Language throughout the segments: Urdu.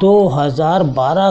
2012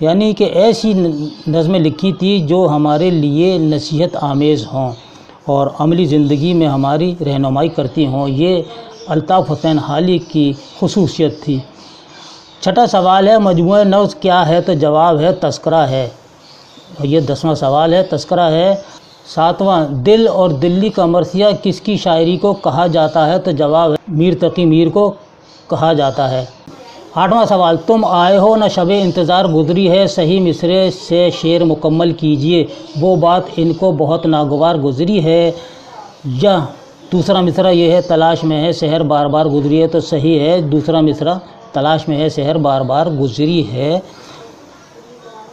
یعنی کہ ایسی نظمیں لکھی تھی جو ہمارے لیے نصیحت آمیز ہوں اور عملی زندگی میں ہماری رہنمائی کرتی ہوں۔ یہ الطاف حسین حالی کی خصوصیت تھی۔ چھٹا سوال ہے مجموعہ نظم کیا ہے؟ تو جواب ہے تذکرہ ہے۔ یہ 10واں سوال ہے، تذکرہ ہے۔ 7واں دل اور دلی کا مرثیہ کس کی شاعری کو کہا جاتا ہے؟ تو جواب ہے میر تقی میر کو کہا جاتا ہے۔ 8واں سوال تم آئے ہو نہ شب انتظار گزری ہے، صحیح مصرے سے شعر مکمل کیجئے، وہ بات ان کو بہت ناگوار گزری ہے۔ یا دوسرا مصرع یہ ہے تلاش میں ہے سحر بار بار گزری ہے، تو صحیح ہے دوسرا مصرع تلاش میں ہے سحر بار بار گزری ہے۔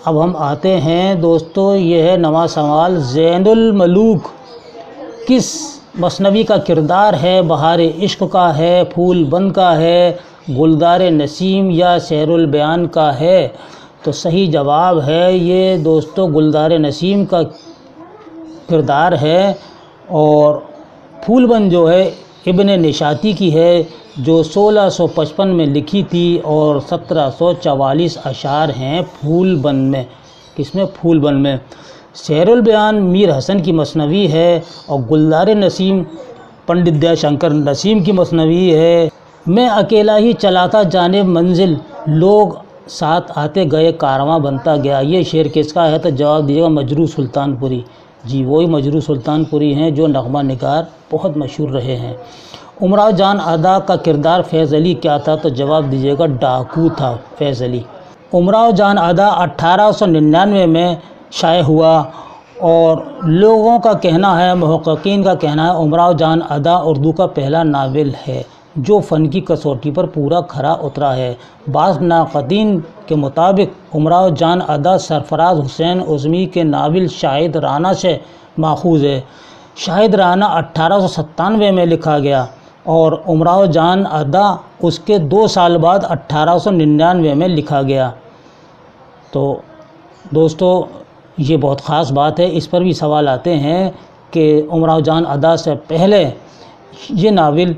اب ہم آتے ہیں دوستو، یہ ہے 9واں سوال زین الملوک کس مثنوی کا کردار ہے؟ بہار عشق کا ہے، پھول بند کا ہے، گلدار نسیم یا سحر البیان کا ہے؟ تو صحیح جواب ہے یہ دوستو گلدار نسیم کا کردار ہے۔ اور پھول بند جو ہے ابن نشاطی کی ہے جو 1655 میں لکھی تھی اور 1744 اشعار ہیں پھول بند میں۔ کس میں؟ پھول بند میں۔ سحر البیان میر حسن کی مثنوی ہے اور گلدار نسیم پنڈت دیا شنکر نسیم کی مثنوی ہے۔ میں اکیلا ہی چلا تھا جانب منزل، لوگ ساتھ آتے گئے کارواں بنتا گیا، یہ شعر کس کا ہے؟ تو جواب دیجیے گا مجروح سلطان پوری۔ جی وہی مجروح سلطان پوری ہیں جو نغمہ نگار بہت مشہور رہے ہیں۔ امراؤ جان ادا کا کردار فیض علی کیا تھا؟ تو جواب دیجیے گا ڈاکو تھا فیض علی۔ امراؤ جان ادا 1899 میں شائع ہوا اور لوگوں کا کہنا ہے، محققین کا کہنا ہے امراؤ جان ادا اردو کا پہلا ناول ہے جو فن کی کسوٹی پر پورا کھرا اترا ہے۔ بعض ناقدین کے مطابق امراؤ جان ادا سرفراز حسین عظمی کے ناول شاہد رانا سے ماخوذ ہے۔ شاہد رانا 1897 میں لکھا گیا اور امراؤ جان ادا اس کے 2 سال بعد 1899 میں لکھا گیا۔ تو دوستو یہ بہت خاص بات ہے، اس پر بھی سوال آتے ہیں کہ امراؤ جان ادا سے پہلے یہ ناول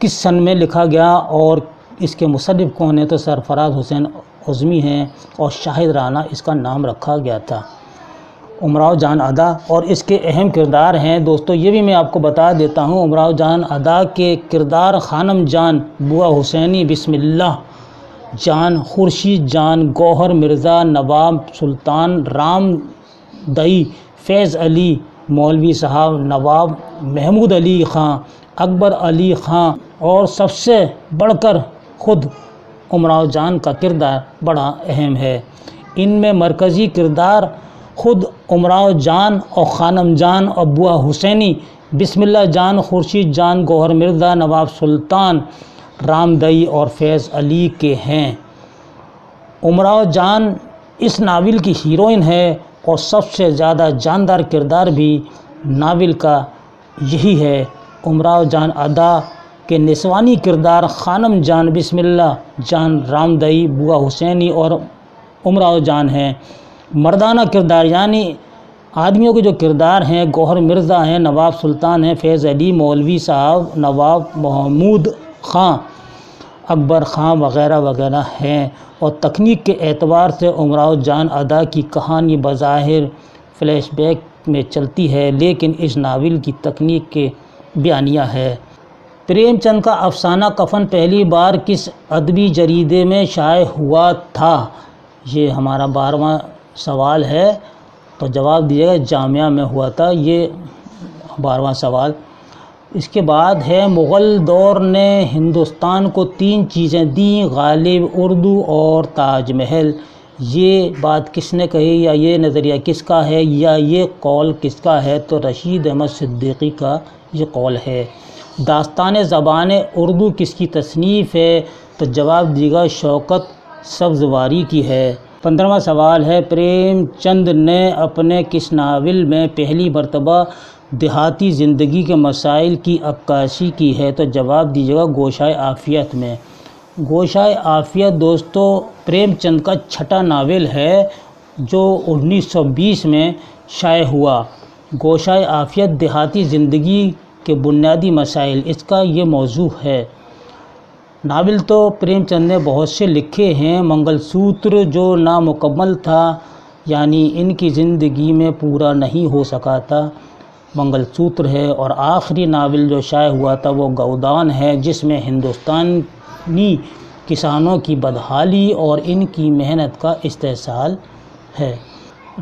کس سن میں لکھا گیا اور اس کے مصنف کون ہیں؟ تو سرفراز حسین عظمی ہیں اور شاہد رانا اس کا نام رکھا گیا تھا۔ امراؤ جان ادا اور اس کے اہم کردار ہیں دوستو، یہ بھی میں آپ کو بتا دیتا ہوں۔ امراؤ جان ادا کے کردار خانم جان، بوا حسینی، بسم اللہ جان، خورشید جان، گوہر مرزا، نواب سلطان، رام دئی، فیض علی مولوی صاحب، نواب محمود علی خان، اکبر علی خان اور سب سے بڑھ کر خود امراؤ جان کا کردار بڑا اہم ہے۔ ان میں مرکزی کردار خود امراؤ جان اور خانم جان اور بوا حسینی، بسم اللہ جان، خورشید جان، گوہر مرزا، نواب سلطان، رام دئی اور فیض علی کے ہیں۔ امراؤ جان اس ناول کی ہیروئن ہے اور سب سے زیادہ جاندار کردار بھی ناول کا یہی ہے۔ امراؤ جان ادا کے نسوانی کردار خانم جان، بسم اللہ جان، رام دئی، بوا حسینی اور امراؤ جان ہیں۔ مردانہ کردار یعنی آدمیوں کے جو کردار ہیں گوہر مرزا ہیں، نواب سلطان ہیں، فیض علی مولوی صاحب، نواب محمود خان، اکبر خان وغیرہ وغیرہ ہیں۔ اور تکنیک کے اعتبار سے امراؤ جان ادا کی کہانی بظاہر فلیش بیک میں چلتی ہے لیکن اس ناول کی تکنیک کے بیانیہ ہے۔ پریم چند کا افسانہ کفن پہلی بار کس ادبی جریدے میں شائع ہوا تھا؟ یہ ہمارا 12واں سوال ہے، تو جواب دیجیے گا جامعہ میں ہوا تھا، یہ 12واں سوال۔ اس کے بعد ہے مغل دور نے ہندوستان کو 3 چیزیں دیں، غالب، اردو اور تاج محل۔ یہ بات کس نے کہی یا یہ نظریہ کس کا ہے یا یہ قول کس کا ہے؟ تو رشید احمد صدیقی کا یہ قول ہے۔ داستان زبان اردو کس کی تصنیف ہے؟ تو جواب دیجیے گا شوکت سبزواری کی ہے۔ 15واں سوال ہے پریم چند نے اپنے کس ناول میں پہلی مرتبہ دیہاتی زندگی کے مسائل کی عکاسی کی ہے؟ تو جواب دیجیے گا گوشۂ عافیت میں۔ گوشۂ عافیت دوستو پریم چند کا چھٹا ناول ہے جو 1920 میں شائع ہوا۔ گوشۂ عافیت دیہاتی زندگی کے بنیادی مسائل، اس کا یہ موضوع ہے۔ ناول تو پریم چند نے بہت سے لکھے ہیں، منگل سوتر جو نامکمل تھا، یعنی ان کی زندگی میں پورا نہیں ہو سکا تھا، منگل سوتر ہے، اور آخری ناول جو شائع ہوا تھا وہ گودان ہے، جس میں ہندوستانی کسانوں کی بدحالی اور ان کی محنت کا استحصال ہے۔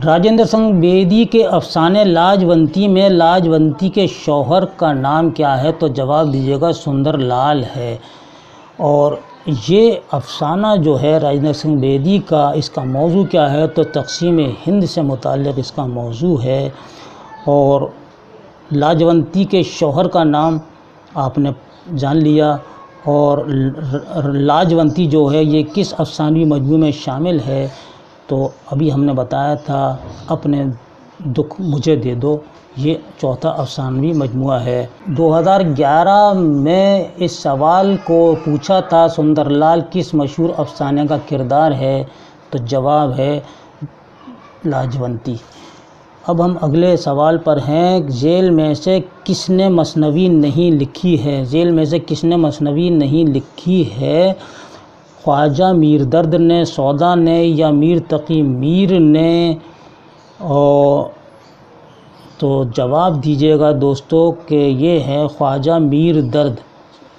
راجندر سنگھ بیدی کے افسانے لاجونتی میں لاجونتی کے شوہر کا نام کیا ہے؟ تو جواب دیجیے گا سندر لال ہے۔ اور یہ افسانہ جو ہے راجندر سنگھ بیدی کا، اس کا موضوع کیا ہے؟ تو تقسیم ہند سے متعلق اس کا موضوع ہے۔ اور لاجونتی کے شوہر کا نام آپ نے جان لیا، اور لاجونتی جو ہے یہ کس افسانوی مجموعے میں شامل ہے؟ تو ابھی ہم نے بتایا تھا اپنے دکھ مجھے دے دو، یہ چوتھا افسانوی مجموعہ ہے۔ 2011 میں اس سوال کو پوچھا تھا سندر لال کس مشہور افسانے کا کردار ہے؟ تو جواب ہے لاجونتی۔ اب ہم اگلے سوال پر ہیں، ذیل میں سے کس نے مثنوی نہیں لکھی ہے؟ ذیل میں سے کس نے مثنوی نہیں لکھی ہے؟ خواجہ میر درد نے، سودا نے، یا میر تقی میر نے؟ تو جواب دیجیے گا دوستو کہ یہ ہے خواجہ میر درد،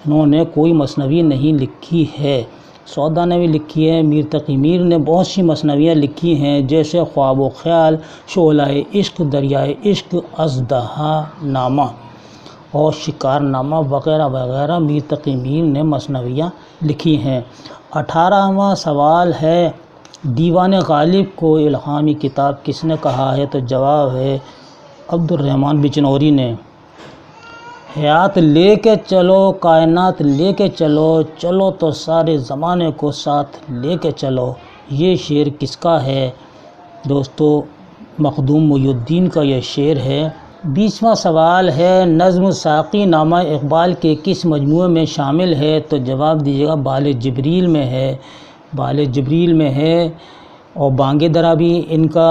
انہوں نے کوئی مثنوی نہیں لکھی ہے۔ سودا نے بھی لکھی ہے، میر تقی میر نے بہت سی مثنویاں لکھی ہیں، جیسے خواب و خیال، شعلہ عشق، دریائے عشق، اژدہا نامہ اور شکار نامہ وغیرہ وغیرہ میر تقی میر نے مثنویاں لکھی ہیں۔ 18واں سوال ہے، دیوان غالب کو الہامی کتاب کس نے کہا ہے؟ تو جواب ہے عبد الرحمن بجنوری نے۔ حیات لے کے چلو، کائنات لے کے چلو، چلو تو سارے زمانے کو ساتھ لے کے چلو، یہ شعر کس کا ہے؟ دوستو مخدوم محی الدین کا یہ شعر ہے۔ 20واں سوال ہے، نظم ساقی نامہ اقبال کے کس مجموعے میں شامل ہے؟ تو جواب دیجیے گا بال جبریل میں ہے، بال جبریل میں ہے۔ اور بانگ درا بھی ان کا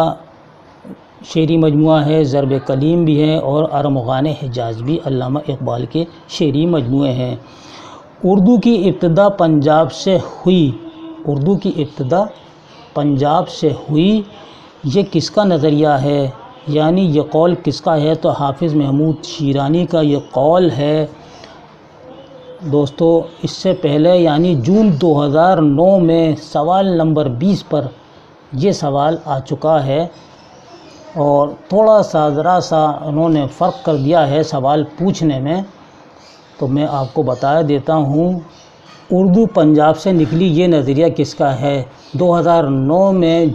شعری مجموعہ ہے، ضرب کلیم بھی ہے، اور ارمغان حجاز بھی علامہ اقبال کے شعری مجموعے ہیں۔ اردو کی ابتدا پنجاب سے ہوئی، اردو کی ابتدا پنجاب سے ہوئی، یہ کس کا نظریہ ہے؟ یعنی یہ قول کس کا ہے؟ تو حافظ محمود شیرانی کا یہ قول ہے۔ دوستو اس سے پہلے یعنی جون 2009 میں سوال نمبر 20 پر یہ سوال آ چکا ہے، اور تھوڑا سا ذرا سا انہوں نے فرق کر دیا ہے سوال پوچھنے میں، تو میں آپ کو بتا دیتا ہوں۔ اردو پنجاب سے نکلی یہ نظریہ کس کا ہے؟ 2009 میں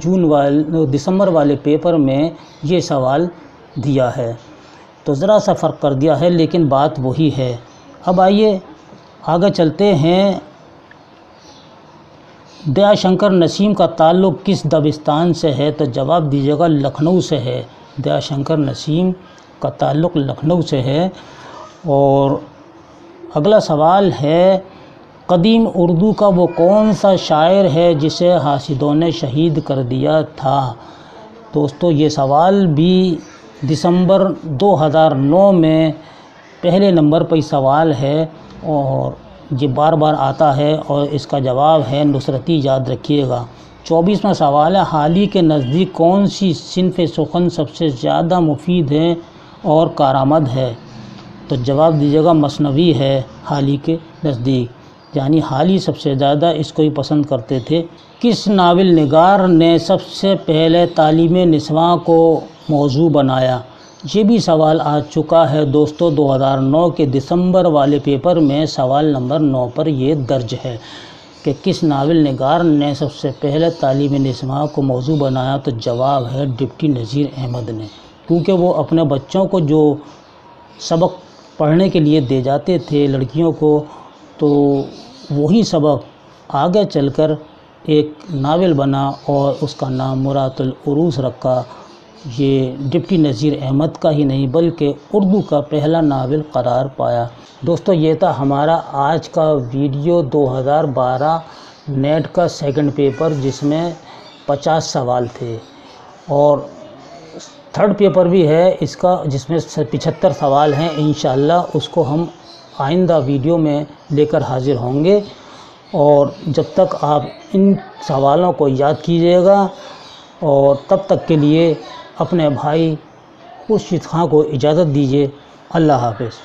دسمبر والے پیپر میں یہ سوال دیا ہے، تو ذرا سا فرق کر دیا ہے لیکن بات وہی ہے۔ اب آئیے آگے چلتے ہیں۔ دیا شنکر نسیم کا تعلق کس دبستان سے ہے؟ تو جواب دیجیے گا لکھنؤ سے ہے، دیا شنکر نسیم کا تعلق لکھنؤ سے ہے۔ اور اگلا سوال ہے، قدیم اردو کا وہ کون سا شاعر ہے جسے حاسدوں نے شہید کر دیا تھا؟ دوستو یہ سوال بھی دسمبر 2009 میں پہلے نمبر پر سوال ہے، اور یہ بار بار آتا ہے، اور اس کا جواب ہے نصرتی، یاد رکھیے گا۔ 24واں سوال ہے، حالی کے نزدیک کون سی صنف سخن سب سے زیادہ مفید ہے اور کارآمد ہے؟ تو جواب دیجیے گا مثنوی ہے حالی کے نزدیک، یعنی حالی سب سے زیادہ اس کو ہی پسند کرتے تھے۔ کس ناول نگار نے سب سے پہلے تعلیم نسواں کو موضوع بنایا؟ یہ بھی سوال آ چکا ہے دوستو 2009 کے دسمبر والے پیپر میں، سوال نمبر 9 پر یہ درج ہے کہ کس ناول نگار نے سب سے پہلے تعلیم نسواں کو موضوع بنایا؟ تو جواب ہے ڈپٹی نذیر احمد نے، کیونکہ وہ اپنے بچوں کو جو سبق پڑھنے کے لیے دے جاتے تھے لڑکیوں کو، تو وہی سبق آگے چل کر ایک ناول بنا اور اس کا نام مرات العروس رکھا۔ یہ ڈپٹی نذیر احمد کا ہی نہیں بلکہ اردو کا پہلا ناول قرار پایا۔ دوستو یہ تھا ہمارا آج کا ویڈیو 2012 نیٹ کا سیکنڈ پیپر، جس میں 50 سوال تھے، اور تھرڈ پیپر بھی ہے اس کا جس میں 75 سوال ہیں۔ انشاءاللہ اس کو ہم آئندہ ویڈیو میں لے کر حاضر ہوں گے۔ اور جب تک آپ ان سوالوں کو یاد کیجیے گا، اور تب تک کے لیے اپنے بھائی خورشید خاں کو اجازت دیجیے۔ اللہ حافظ۔